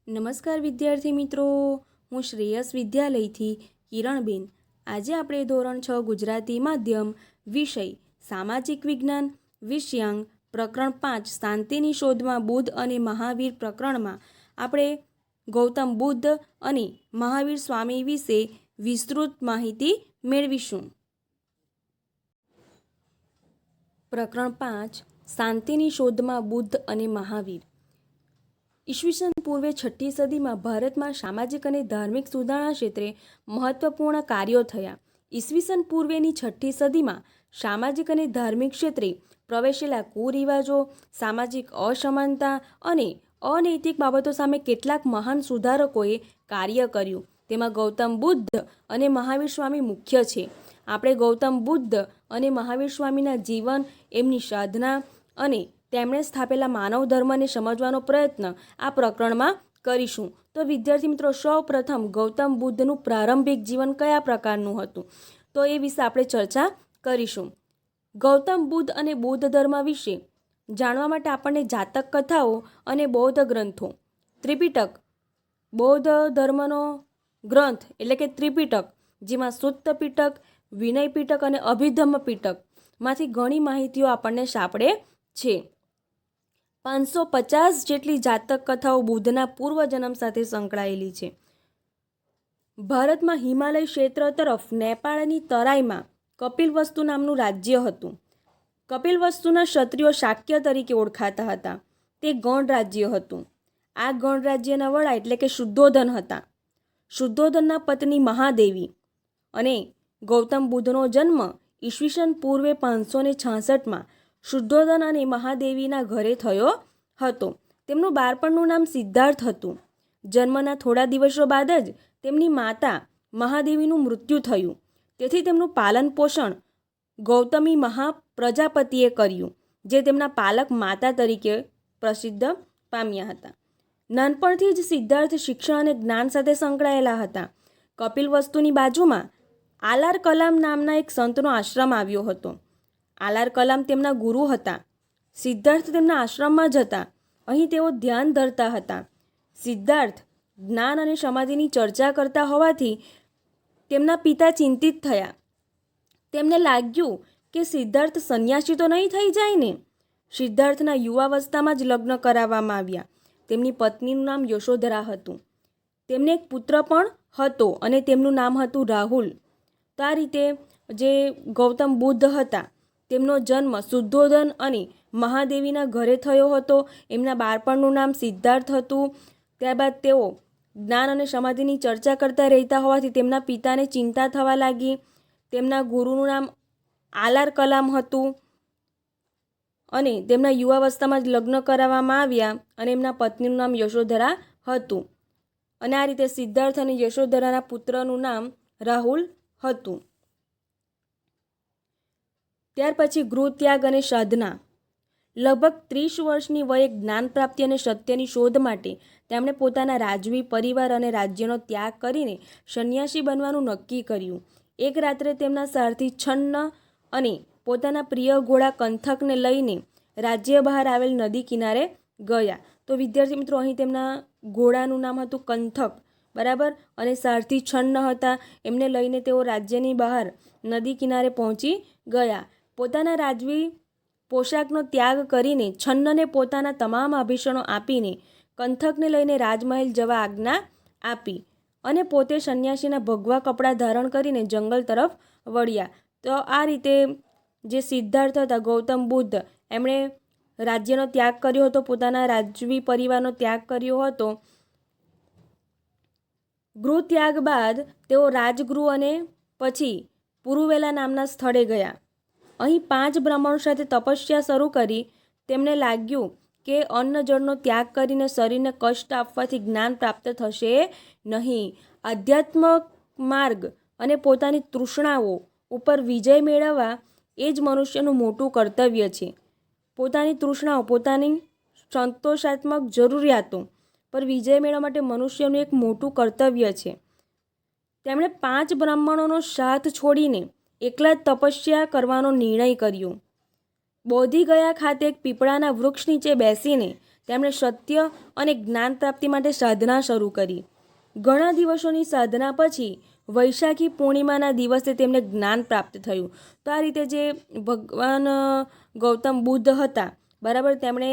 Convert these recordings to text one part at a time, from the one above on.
નમસ્કાર વિદ્યાર્થી મિત્રો, હું શ્રેયસ વિદ્યાલયથી કિરણબેન. આજે આપણે ધોરણ 6 ગુજરાતી માધ્યમ વિષય સામાજિક વિજ્ઞાન વિષયાંક પ્રકરણ 5 શાંતિની શોધમાં બુદ્ધ અને મહાવીર પ્રકરણમાં આપણે ગૌતમ બુદ્ધ અને મહાવીર સ્વામી વિશે વિસ્તૃત માહિતી મેળવીશું. પ્રકરણ 5 શાંતિની શોધમાં બુદ્ધ અને મહાવીર. ઈસવીસન પૂર્વે 6ઠી સદીમાં ભારતમાં સામાજિક અને ધાર્મિક સુધારણા ક્ષેત્રે મહત્વપૂર્ણ કાર્યો થયા. ઈસવીસન પૂર્વેની 6ઠી સદીમાં સામાજિક અને ધાર્મિક ક્ષેત્રે પ્રવેશેલા કુરિવાજો, સામાજિક અસમાનતા અને અનૈતિક બાબતો સામે કેટલાક મહાન સુધારકોએ કાર્ય કર્યું. તેમાં ગૌતમ બુદ્ધ અને મહાવીર સ્વામી મુખ્ય છે. આપણે ગૌતમ બુદ્ધ અને મહાવીર સ્વામીના જીવન, એમની સાધના અને તેમણે સ્થાપેલા માનવ ધર્મને સમજવાનો પ્રયત્ન આ પ્રકરણમાં કરીશું. તો વિદ્યાર્થી મિત્રો, સૌ પ્રથમ ગૌતમ બુદ્ધનું પ્રારંભિક જીવન કયા પ્રકારનું હતું, તો એ વિશે આપણે ચર્ચા કરીશું. ગૌતમ બુદ્ધ અને બૌદ્ધ ધર્મ વિશે જાણવા માટે આપણને જાતક કથાઓ અને બૌદ્ધ ગ્રંથો, ત્રિપિટક, બૌદ્ધ ધર્મનો ગ્રંથ એટલે કે ત્રિપિટક, જેમાં સુત્ત પિટક, વિનય પિટક અને અભિધમ્મ પિટકમાંથી ઘણી માહિતીઓ આપણને સાંપડે છે. 550 જેટલી જાતક કથાઓ બુદ્ધના પૂર્વજન્મ સાથે સંકળાયેલી છે. ભારતમાં હિમાલય ક્ષેત્ર તરફ નેપાળની તરાઈમાં કપિલવસ્તુ નામનું રાજ્ય હતું. કપિલવસ્તુના ક્ષત્રિયો શાક્ય તરીકે ઓળખાતા હતા. તે ગણ રાજ્ય હતું. આ ગણ રાજ્યના વડા એટલે કે શુદ્ધોધન હતા. શુદ્ધોધનના પત્ની મહાદેવી. અને ગૌતમ બુદ્ધનો જન્મ ઈસવીસન પૂર્વે 566માં શુદ્ધોધન અને મહાદેવીના ઘરે થયો હતો. તેમનું બાળપણનું નામ સિદ્ધાર્થ હતું. જન્મના થોડા દિવસો બાદ જ તેમની માતા મહાદેવીનું મૃત્યુ થયું. તેથી તેમનું પાલન પોષણ ગૌતમી મહાપ્રજાપતિએ કર્યું, જે તેમના પાલક માતા તરીકે પ્રસિદ્ધ પામ્યા હતા. નાનપણથી જ સિદ્ધાર્થ શિક્ષણ અને જ્ઞાન સાથે સંકળાયેલા હતા. કપિલવસ્તુની બાજુમાં આલાર કલામ નામના એક સંતનો આશ્રમ આવ્યો હતો. આલાર કલામ તેમના ગુરુ હતા. સિદ્ધાર્થ તેમના આશ્રમમાં જ હતા. અહીં તેઓ ધ્યાન ધરતા હતા. સિદ્ધાર્થ જ્ઞાન અને સમાધિની ચર્ચા કરતા હોવાથી તેમના પિતા ચિંતિત થયા. તેમને લાગ્યું કે સિદ્ધાર્થ સંન્યાસી તો નહીં થઈ જાય ને. સિદ્ધાર્થના યુવાવસ્થામાં જ લગ્ન કરાવવામાં આવ્યા. તેમની પત્નીનું નામ યશોધરા હતું. તેમને એક પુત્ર પણ હતો અને તેમનું નામ હતું રાહુલ. તો આ રીતે જે ગૌતમ બુદ્ધ હતા તેમનો જન્મ શુદ્ધોધન અને મહાદેવીના ઘરે થયો હતો. એમના બાળપણનું નામ સિદ્ધાર્થ હતું. ત્યારબાદ તેઓ જ્ઞાન અને સમાધિની ચર્ચા કરતા રહેતા હોવાથી તેમના પિતાને ચિંતા થવા લાગી. તેમના ગુરુનું નામ આલાર કલામ હતું અને તેમના યુવાવસ્થામાં જ લગ્ન કરાવવામાં આવ્યા અને એમના પત્નીનું નામ યશોધરા હતું. અને આ રીતે સિદ્ધાર્થ અને યશોધરાના પુત્રનું નામ રાહુલ હતું. ત્યાર પછી ગૃહ ત્યાગ અને સાધના. લગભગ 30 વર્ષની વયે જ્ઞાન પ્રાપ્તિ અને સત્યની શોધ માટે તેમણે પોતાના રાજવી પરિવાર અને રાજ્યનો ત્યાગ કરીને સંન્યાસી બનવાનું નક્કી કર્યું. એક રાત્રે તેમના સારથી છન્ન અને પોતાના પ્રિય ઘોડા કંથકને લઈને રાજ્ય બહાર આવેલ નદી કિનારે ગયા. તો વિદ્યાર્થી મિત્રો, અહીં તેમના ઘોડાનું નામ હતું કંથક, બરાબર, અને સારથી છન્ન હતા. એમને લઈને તેઓ રાજ્યની બહાર નદી કિનારે પહોંચી ગયા. પોતાના રાજવી પોશાકનો ત્યાગ કરીને છન્નને પોતાના તમામ આભૂષણો આપીને કંથકને લઈને રાજમહેલ જવા આજ્ઞા આપી અને પોતે સંન્યાસીના ભગવા કપડાં ધારણ કરીને જંગલ તરફ વળ્યા. તો આ રીતે જે સિદ્ધાર્થ હતા, ગૌતમ બુદ્ધ, એમણે રાજ્યનો ત્યાગ કર્યો હતો, પોતાના રાજવી પરિવારનો ત્યાગ કર્યો હતો. ગૃહ ત્યાગ બાદ તેઓ રાજગૃહ અને પછી પુરુવેલા નામના સ્થળે ગયા. અહીં 5 બ્રાહ્મણો સાથે તપસ્યા શરૂ કરી. તેમને લાગ્યું કે અન્ન જળનો ત્યાગ કરીને શરીરને કષ્ટ આપવાથી જ્ઞાન પ્રાપ્ત થશે નહીં. આધ્યાત્મક માર્ગ અને પોતાની તૃષ્ણાઓ ઉપર વિજય મેળવવા એ જ મનુષ્યનું મોટું કર્તવ્ય છે. પોતાની તૃષ્ણાઓ, પોતાની સંતોષાત્મક જરૂરિયાતો પર વિજય મેળવવા માટે મનુષ્યનું એક મોટું કર્તવ્ય છે. તેમણે 5 બ્રાહ્મણોનો સાથ છોડીને એકલા જ તપસ્યા કરવાનો નિર્ણય કર્યો. બોધિગયા ખાતે એક પીપળાના વૃક્ષ નીચે બેસીને તેમણે સત્ય અને જ્ઞાન પ્રાપ્તિ માટે સાધના શરૂ કરી. ઘણા દિવસોની સાધના પછી વૈશાખી પૂર્ણિમાના દિવસે તેમને જ્ઞાન પ્રાપ્ત થયું. તો આ રીતે જે ભગવાન ગૌતમ બુદ્ધ હતા, બરાબર, તેમણે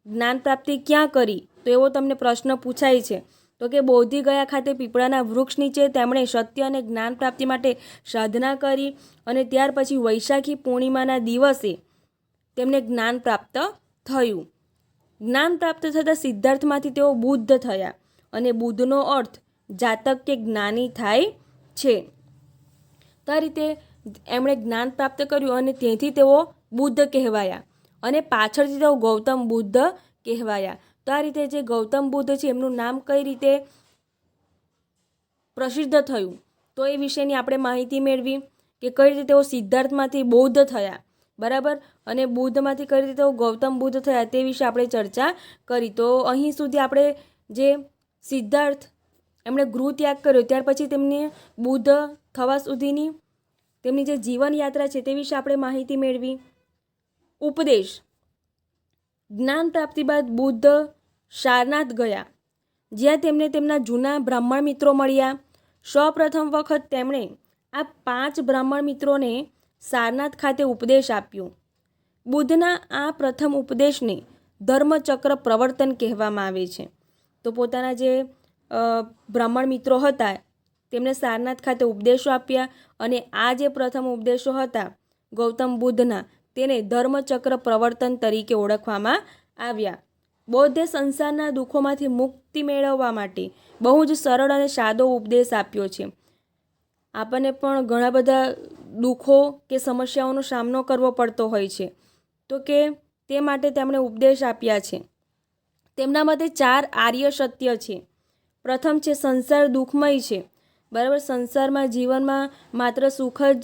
જ્ઞાન પ્રાપ્તિ ક્યાં કરી? તો એવો તમને પ્રશ્ન પૂછાય છે. તો કે બોધિ ગયા ખાતે પીપળાના વૃક્ષ નીચે તેમણે સત્ય અને જ્ઞાન પ્રાપ્તિ માટે સાધના કરી અને ત્યાર પછી વૈશાખી પૂર્ણિમાના દિવસે તેમને જ્ઞાન પ્રાપ્ત થયું. જ્ઞાન પ્રાપ્ત થતાં સિદ્ધાર્થમાંથી તેઓ બુદ્ધ થયા અને બુદ્ધનો અર્થ જાતક કે જ્ઞાની થાય છે. તો આ રીતે એમણે જ્ઞાન પ્રાપ્ત કર્યું અને તેથી તેઓ બુદ્ધ કહેવાયા અને પાછળથી તેઓ ગૌતમ બુદ્ધ કહેવાયા. તો આ રીતે જે ગૌતમ બુદ્ધ છે એમનું નામ કઈ રીતે પ્રસિદ્ધ થયું, તો એ વિશેની આપણે માહિતી મેળવી કે કઈ રીતે તેઓ સિદ્ધાર્થમાંથી બૌદ્ધ થયા, બરાબર, અને બુદ્ધમાંથી કઈ રીતે તેઓ ગૌતમ બુદ્ધ થયા તે વિશે આપણે ચર્ચા કરી. તો અહીં સુધી આપણે જે સિદ્ધાર્થ એમણે ગૃહ ત્યાગ કર્યો ત્યાર પછી તેમને બુદ્ધ થવા સુધીની તેમની જે જીવન યાત્રા છે તે વિશે આપણે માહિતી મેળવી. ઉપદેશ. જ્ઞાન પ્રાપ્તિ બાદ બુદ્ધ સારનાથ ગયા, જ્યાં તેમને તેમના જૂના બ્રાહ્મણ મિત્રો મળ્યા. સૌપ્રથમ વખત તેમણે આ 5 બ્રાહ્મણ મિત્રોને સારનાથ ખાતે ઉપદેશ આપ્યો. બુદ્ધના આ પ્રથમ ઉપદેશને ધર્મચક્ર પ્રવર્તન કહેવામાં આવે છે. તો પોતાના જે બ્રાહ્મણ મિત્રો હતા તેમને સારનાથ ખાતે ઉપદેશો આપ્યા અને આ જે પ્રથમ ઉપદેશો હતા ગૌતમ બુદ્ધના તેને ધર્મચક્ર પ્રવર્તન તરીકે ઓળખવામાં આવ્યા. બૌદ્ધે સંસારના દુઃખોમાંથી મુક્તિ મેળવવા માટે બહુ જ સરળ અને સાદો ઉપદેશ આપ્યો છે. આપણને પણ ઘણા બધા દુઃખો કે સમસ્યાઓનો સામનો કરવો પડતો હોય છે, તો કે તે માટે તેમણે ઉપદેશ આપ્યા છે. તેમના મતે 4 આર્ય સત્ય છે. પ્રથમ છે સંસાર દુઃખમય છે, બરાબર, સંસારમાં જીવનમાં માત્ર સુખ જ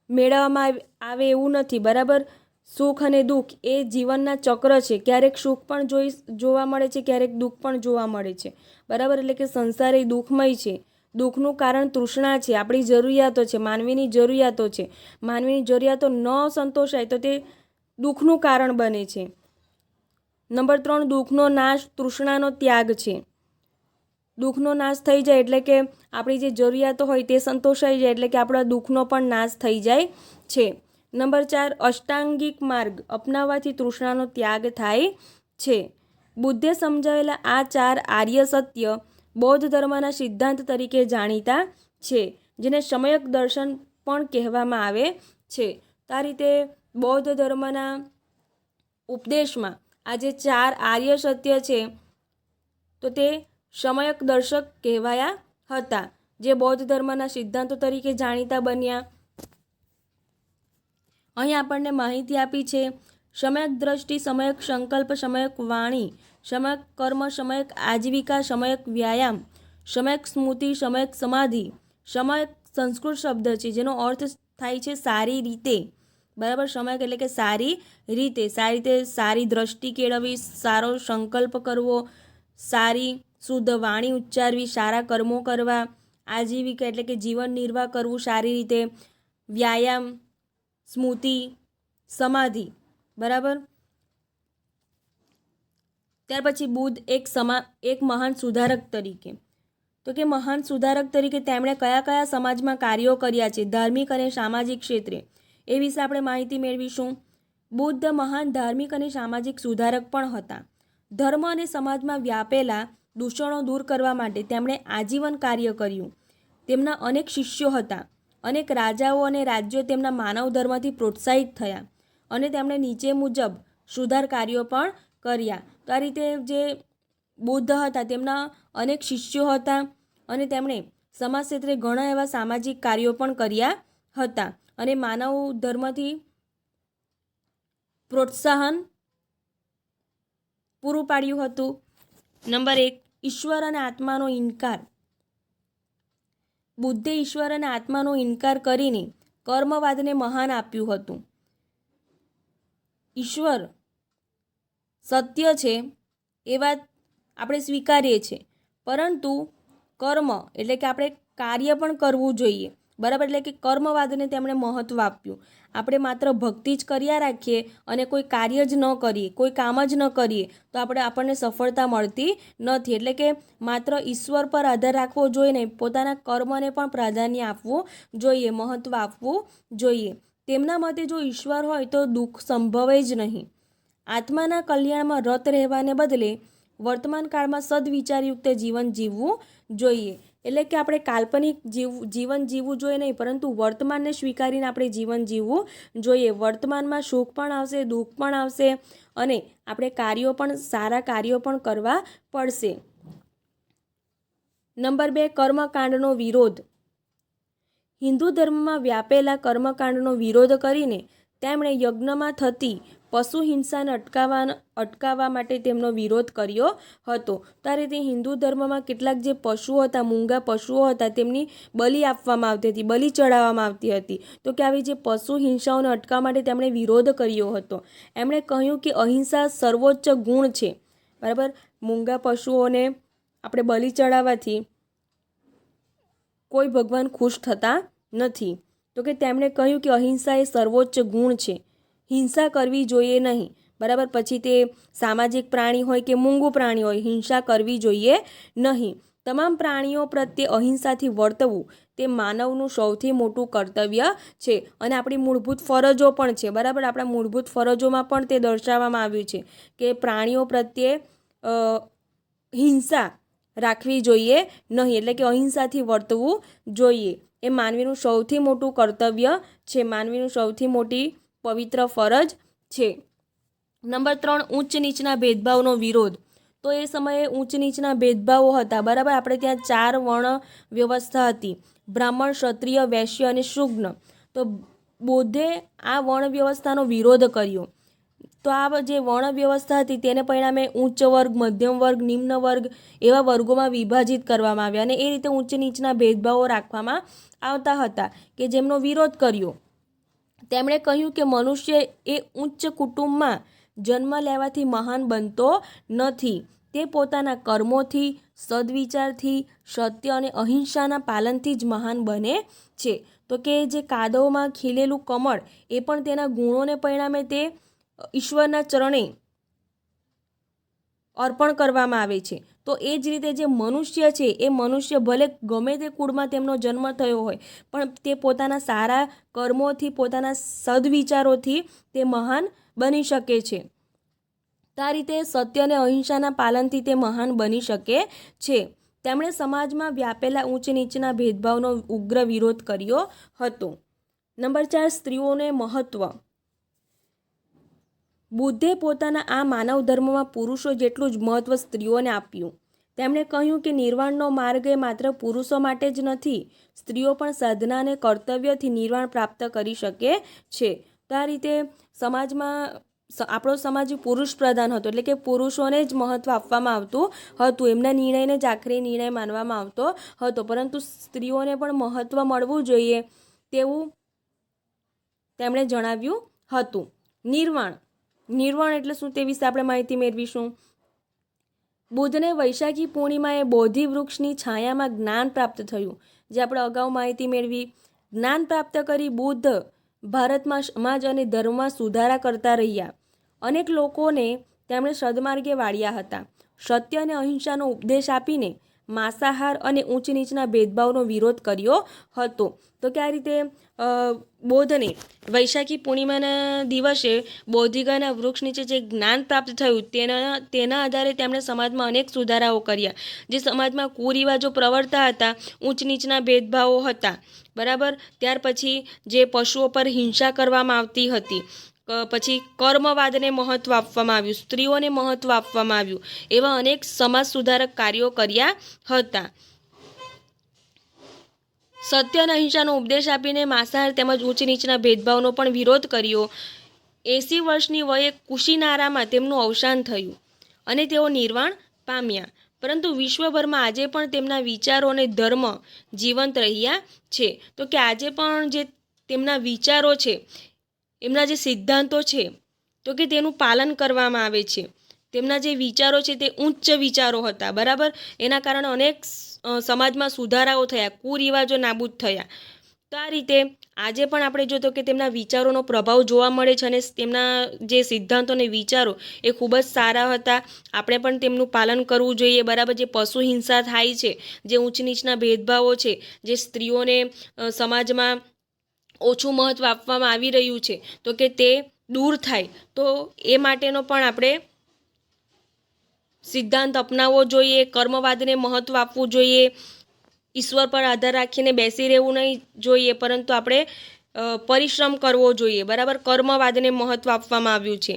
મેળવવામાં આવે એવું નથી, બરાબર. સુખ અને દુઃખ એ જીવનના ચક્ર છે. ક્યારેક સુખ પણ જોવા મળે છે, ક્યારેક દુઃખ પણ જોવા મળે છે, બરાબર. એટલે કે સંસાર એ દુઃખમય છે. દુઃખનું કારણ તૃષ્ણા છે, આપણી જરૂરિયાતો છે, માનવીની જરૂરિયાતો છે. માનવીની જરૂરિયાતો ન સંતોષાય તો તે દુઃખનું કારણ બને છે. નંબર 3, દુઃખનો નાશ તૃષ્ણાનો ત્યાગ છે. દુઃખનો નાશ થઈ જાય એટલે કે આપણી જે જરૂરિયાતો હોય તે સંતોષાઈ જાય એટલે કે આપણા દુઃખનો પણ નાશ થઈ જાય છે. નંબર 4, અષ્ટાંગિક માર્ગ અપનાવવાથી તૃષ્ણાનો ત્યાગ થાય છે. બુદ્ધે સમજાવેલા આ 4 આર્ય સત્ય બૌદ્ધ ધર્મના સિદ્ધાંત તરીકે જાણીતા છે, જેને સમ્યક દર્શન પણ કહેવામાં આવે છે. આ રીતે બૌદ્ધ ધર્મના ઉપદેશમાં આ જે 4 આર્ય સત્ય છે તો તે સમ્યક દર્શક કહેવાયા હતા, જે બૌદ્ધ ધર્મના સિદ્ધાંતો તરીકે જાણીતા બન્યા. અહીં આપણને માહિતી આપી છે સમ્યક દ્રષ્ટિ, સમ્યક સંકલ્પ, સમ્યક વાણી, સમ્યક કર્મ, સમ્યક આજીવિકા, સમ્યક વ્યાયામ, સમ્યક સ્મૃતિ, સમ્યક સમાધિ. સમ્યક સંસ્કૃત શબ્દ છે જેનો અર્થ થાય છે સારી રીતે, બરાબર. સમ્યક એટલે કે સારી રીતે, સારી દ્રષ્ટિ કેળવવી, સારો સંકલ્પ કરવો, સારી શુદ્ધ વાણી ઉચ્ચારવી, સારા કર્મો કરવા. આજીવિકા એટલે કે જીવન નિર્વાહ કરવું સારી રીતે. વ્યાયામ, સ્મૃતિ, સમાધિ, બરાબર. ત્યાર પછી બુદ્ધ એક મહાન સુધારક તરીકે, તો કે મહાન સુધારક તરીકે તેમણે કયા કયા સમાજમાં કાર્યો કર્યા છે ધાર્મિક અને સામાજિક ક્ષેત્રે, એ વિશે આપણે માહિતી મેળવીશું. બુદ્ધ મહાન ધાર્મિક અને સામાજિક સુધારક પણ હતા. ધર્મ અને સમાજમાં વ્યાપેલા દૂષણો દૂર કરવા માટે તેમણે આજીવન કાર્ય કર્યું. તેમના અનેક શિષ્યો હતા. અનેક રાજાઓ અને રાજ્યો તેમના માનવ ધર્મથી પ્રોત્સાહિત થયા અને તેમણે નીચે મુજબ સુધાર કાર્યો પણ કર્યા. તો આ રીતે જે બુદ્ધ હતા તેમના અનેક શિષ્યો હતા અને તેમણે સમાજ ક્ષેત્રે ઘણા એવા સામાજિક કાર્યો પણ કર્યા હતા અને માનવ ધર્મથી પ્રોત્સાહન પૂરું પાડ્યું હતું. નંબર 1, ઈશ્વર અને આત્માનો ઇનકાર. બુદ્ધે ઈશ્વર અને આત્માનો ઇનકાર કરીને કર્મવાદને મહાન આપ્યું હતું. ઈશ્વર સત્ય છે એ વાત આપણે સ્વીકારીએ છીએ, પરંતુ કર્મ એટલે કે આપણે કાર્ય પણ કરવું જોઈએ, બરાબર. એટલે કે કર્મવાદને તેમણે મહત્ત્વ આપ્યું. આપણે માત્ર ભક્તિ જ કર્યા રાખીએ અને કોઈ કાર્ય જ ન કરીએ, કોઈ કામ જ ન કરીએ તો આપણને સફળતા મળતી નથી. એટલે કે માત્ર ઈશ્વર પર આધાર રાખવો જોઈએ નહીં, પોતાના કર્મને પણ પ્રાધાન્ય આપવું જોઈએ, મહત્ત્વ આપવું જોઈએ. તેમના મતે જો ઈશ્વર હોય તો દુઃખ સંભવે જ નહીં. આત્માના કલ્યાણમાં રત રહેવાને બદલે વર્તમાન કાળમાં સદવિચારયુક્ત જીવન જીવવું જોઈએ. એટલે કે આપણે કાલ્પનિક જીવન જીવવું જોઈએ નહીં, પરંતુ વર્તમાનને સ્વીકારીને આપણે જીવન જીવવું જોઈએ. વર્તમાનમાં સુખ પણ આવશે, દુઃખ પણ આવશે અને આપણે સારા કાર્યો પણ કરવા પડશે. નંબર 2, કર્મકાંડનો વિરોધ. હિન્દુ ધર્મમાં વ્યાપેલા કર્મકાંડનો વિરોધ કરીને તેમણે યજ્ઞમાં થતી પશુ હિંસાને અટકાવવા માટે તેમનો વિરોધ કર્યો હતો. તો આ રીતે હિન્દુ ધર્મમાં કેટલાક જે પશુઓ હતા, મૂંગા પશુઓ હતા, તેમની બલિ આપવામાં આવતી હતી, બલિ ચડાવવામાં આવતી હતી. તો કે આવી જે પશુ હિંસાઓને અટકાવવા માટે તેમણે વિરોધ કર્યો હતો. એમણે કહ્યું કે અહિંસા સર્વોચ્ચ ગુણ છે. બરાબર, મૂંગા પશુઓને આપણે બલિ ચડાવવાથી કોઈ ભગવાન ખુશ થતા નથી. તો કે તેમણે કહ્યું કે અહિંસા એ સર્વોચ્ચ ગુણ છે, હિંસા કરવી જોઈએ નહીં. બરાબર, પછી તે સામાજિક પ્રાણી હોય કે મૂંગું પ્રાણી હોય, હિંસા કરવી જોઈએ નહીં. તમામ પ્રાણીઓ પ્રત્યે અહિંસાથી વર્તવું તે માનવનું સૌથી મોટું કર્તવ્ય છે અને આપણી મૂળભૂત ફરજો પણ છે. બરાબર, આપણા મૂળભૂત ફરજોમાં પણ તે દર્શાવવામાં આવ્યું છે કે પ્રાણીઓ પ્રત્યે હિંસા રાખવી જોઈએ નહીં, એટલે કે અહિંસાથી વર્તવું જોઈએ. એ માનવીનું સૌથી મોટું કર્તવ્ય છે, માનવીનું સૌથી મોટી પવિત્ર ફરજ છે. નંબર 3, ઉચ્ચ નીચના ભેદભાવનો વિરોધ. તો એ સમયે ઉચ્ચ નીચના ભેદભાવો હતા. બરાબર, આપણે ત્યાં 4 વર્ણ વ્યવસ્થા હતી: બ્રાહ્મણ, ક્ષત્રિય, વૈશ્ય અને શુદ્ર. તો બૌદ્ધે આ વર્ણ વ્યવસ્થાનો વિરોધ કર્યો. તો આ જે વર્ણ વ્યવસ્થા હતી તેને પરિણામે ઉચ્ચ વર્ગ, મધ્યમ વર્ગ, નિમ્ન વર્ગ એવા વર્ગોમાં વિભાજિત કરવામાં આવ્યા અને એ રીતે ઉચ્ચ નીચના ભેદભાવો રાખવામાં આવતા હતા કે જેમનો વિરોધ કર્યો. તેમણે કહ્યું કે મનુષ્ય એ ઉચ્ચ કુટુંબમાં જન્મ લેવાથી મહાન બનતો નથી, તે પોતાના કર્મોથી, સદવિચારથી, સત્ય અને અહિંસાના પાલનથી જ મહાન બને છે. તો કે જે કાદવમાં ખીલેલું કમળ એ પણ તેના ગુણોને પરિણામે તે ઈશ્વરના ચરણે અર્પણ કરવામાં આવે છે. તો એ જ રીતે જે મનુષ્ય છે એ મનુષ્ય ભલે ગમે તે કુળમાં તેમનો જન્મ થયો હોય પણ તે પોતાના સારા કર્મોથી, પોતાના સદવિચારોથી તે મહાન બની શકે છે. તો આ રીતે સત્ય અને અહિંસાના પાલનથી તે મહાન બની શકે છે. તેમણે સમાજમાં વ્યાપેલા ઊંચ નીચના ભેદભાવનો ઉગ્ર વિરોધ કર્યો હતો. નંબર 4, સ્ત્રીઓને મહત્વ. બુદ્ધે પોતાના આ માનવ ધર્મમાં પુરુષો જેટલું જ મહત્વ સ્ત્રીઓને આપ્યું. તેમણે કહ્યું કે નિર્વાણનો માર્ગ એ માત્ર પુરુષો માટે જ નથી, સ્ત્રીઓ પણ સાધના અને કર્તવ્યથી નિર્વાણ પ્રાપ્ત કરી શકે છે. તો આ રીતે સમાજમાં આપણો સમાજ પુરુષ પ્રધાન હતો, એટલે કે પુરુષોને જ મહત્વ આપવામાં આવતું હતું, એમના નિર્ણયને જ આખરી નિર્ણય માનવામાં આવતો હતો. પરંતુ સ્ત્રીઓને પણ મહત્વ મળવું જોઈએ તેવું તેમણે જણાવ્યું હતું. નિર્વાણ એટલે શું તે વિશે આપણે માહિતી મેળવીશું. બુદ્ધને વૈશાખી પૂર્ણિમાએ બોધિ વૃક્ષની છાયામાં જ્ઞાન પ્રાપ્ત થયું, જે આપણે અગાઉ માહિતી મેળવી. જ્ઞાન પ્રાપ્ત કરી બુદ્ધ ભારતમાં સમાજ અને ધર્મમાં સુધારા કરતા રહ્યા. અનેક લોકોને તેમણે સદમાર્ગે વાળ્યા હતા. સત્ય અને અહિંસાનો ઉપદેશ આપીને માંસાહાર અને ઊંચ નીચના ભેદભાવનો વિરોધ કર્યો હતો. તો કે આ રીતે બૌદ્ધને વૈશાખી પૂર્ણિમાના દિવસે બોધિગાના વૃક્ષ નીચે જે જ્ઞાન પ્રાપ્ત થયું તેના આધારે તેમણે સમાજમાં અનેક સુધારાઓ કર્યા. જે સમાજમાં કુરિવાજો પ્રવર્તા હતા, ઊંચ નીચના ભેદભાવો હતા. બરાબર, ત્યાર પછી જે પશુઓ પર હિંસા કરવામાં આવતી હતી, પછી કર્મવાદને મહત્ત્વ આપવામાં આવ્યું, સ્ત્રીઓને મહત્ત્વ આપવામાં આવ્યું, એવા અનેક સમાજ સુધારક કાર્યો કર્યા હતા. સત્ય અને અહિંસાનો ઉપદેશ આપીને માંસાહાર તેમજ ઊંચ નીચના ભેદભાવનો પણ વિરોધ કર્યો. 80 વર્ષની વયે કુશીનારામાં તેમનું અવસાન થયું અને તેઓ નિર્વાણ પામ્યા. પરંતુ વિશ્વભરમાં આજે પણ તેમના વિચારો અને ધર્મ જીવંત રહ્યા છે. તો કે આજે પણ જે તેમના વિચારો છે, એમના જે સિદ્ધાંતો છે, તો કે તેનું પાલન કરવામાં આવે છે. તેમના જે વિચારો છે તે ઉચ્ચ વિચારો હતા. બરાબર, એના કારણે અનેક સમાજમાં સુધારાઓ થયા, કુરિવાજો નાબૂદ થયા. તો આ રીતે આજે પણ આપણે જોતો કે તેમના વિચારોનો પ્રભાવ જોવા મળે છે અને તેમના જે સિદ્ધાંતો અને વિચારો એ ખૂબ જ સારા હતા. આપણે પણ તેમનું પાલન કરવું જોઈએ. બરાબર, જે પશુ હિંસા થાય છે, જે ઊંચ નીચના ભેદભાવો છે, જે સ્ત્રીઓને સમાજમાં ઓછું મહત્ત્વ આપવામાં આવી રહ્યું છે, તો કે તે દૂર થાય. તો એ માટેનો પણ આપણે સિદ્ધાંત અપનાવવો જોઈએ. કર્મવાદને મહત્ત્વ આપવું જોઈએ. ઈશ્વર પર આધાર રાખીને બેસી રહેવું નહીં જોઈએ, પરંતુ આપણે પરિશ્રમ કરવો જોઈએ. બરાબર, કર્મવાદને મહત્ત્વ આપવામાં આવ્યું છે.